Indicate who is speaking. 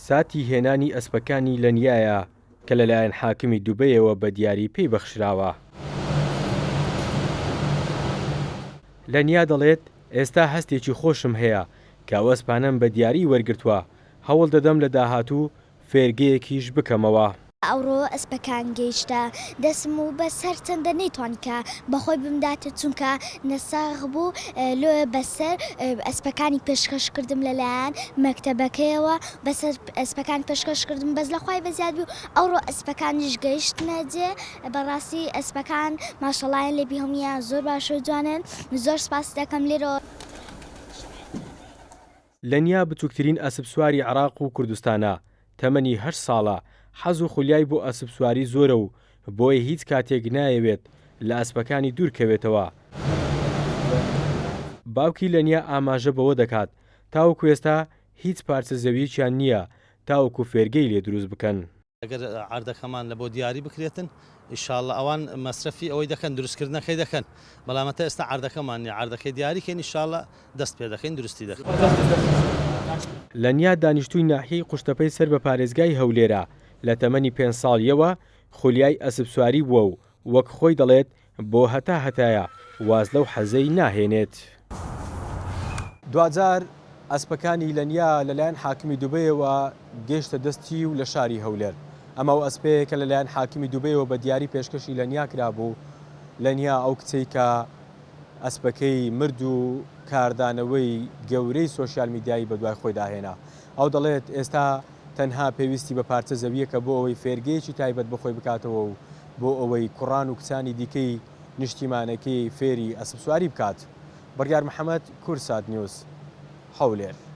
Speaker 1: ساتی هێنانی ئەسپەکانی لەنیایە کە لەلایەن حاکمی دوبەیەوە بە دیاری پێی بەخشراوە. لەنیا دەڵێت ئێستا هەستێکی خۆشم هەیە کە ئەو ئەسپانەم بە دیاری وەرگرتووە، هەوڵ دەدەم لە داهاتوو فێرگەیەکیش بکەمەوە.
Speaker 2: ئەوڕۆ ئەسپەکان گەیشتە دەسم و بەسەر چەندە نەیتوانکە بەخۆی بمداتە چونکە نەساغ بوو لۆ بەسەر ئەسپەکانی پێشکەش کردم لەلایەن مەکتەبەکەیەوە بەسەر ئەسپەکان پێشکەش کردم بەس لەخوای بەزیاد بوو ئەوڕۆ ئەسپەکانیش گەیشتنە جێ بەڕاستی ئەسپەکان ماشەڵایەن لێبی هەمویان زۆر باشە جوانن زۆر سپاس دەکەم لێرەوە.
Speaker 1: لەنیا بچووکترین ئەسپ سواری عێراق و کوردستانە، تەمەنی 8 ساڵە، حەز و خولیای بۆ ئەسپ سواری زۆرە و بۆیە هیچ کاتێک نایەوێت لە ئەسپەکانی دوورکەوێتەوە. باوکی لەنیا ئاماژە بەوە دەکات تاوەکو ئێستا هیچ پارچە زەویەکیان نییە تاوەکو فێرگەی لێ دروست بکەن.
Speaker 3: ئەگەر عەردەکەمان لە بۆ دیاری بکرێتن ئینشاڵڵا ئەوان مەسرەفی ئەوەی دەکەن دروستکردنەکەی دەکەن، بەڵامەتە ئێستا عەردەکەمان نیە، عەردەکەی دیاریکەین ئینشاڵڵا دەست پێ دەکەین دروستی دەکەین.
Speaker 1: لەنیا دانیشتووی ناحیەی قوشتەپەی سەر بە پارێزگای هەولێرە لە تەمەنی 5 ساڵیەوە خولیای ئەسپ سواری بووە و وەک خۆی دەڵێت بۆ هەتایە واز لەو حەزەی ناهێنێت. دوجار ئەسپەکانی لەنیا لەلایەن حاکمی دوبەیەوە گەیشتە دەستی و لە شاری هەولێر. ئەمە و ئەسپەیە کە لەلایەن حاکمی دوبەیەوە بە دیاری پێشکەشی لەنیا کرابوو. لەنیا ئەو کچەی کە ئەسپەکەی مرد و کاردانەوەی گەورەی سۆشیال میدیایی بەدوای خۆی داهێنا. ئەو دەڵێت ئێستا تەنها پێویستی بە پارچە زەویەکە بۆ ئەوەی فێرگەیەکی تایبەت بەخۆی بکاتەوە و بۆ ئەوەی کوڕان و کچانی دیکەی نیشتیمانەکەی فێری ئەسپ سواری بکات. بەڕیار محەممەد، کورسات نیوز، هەولێر.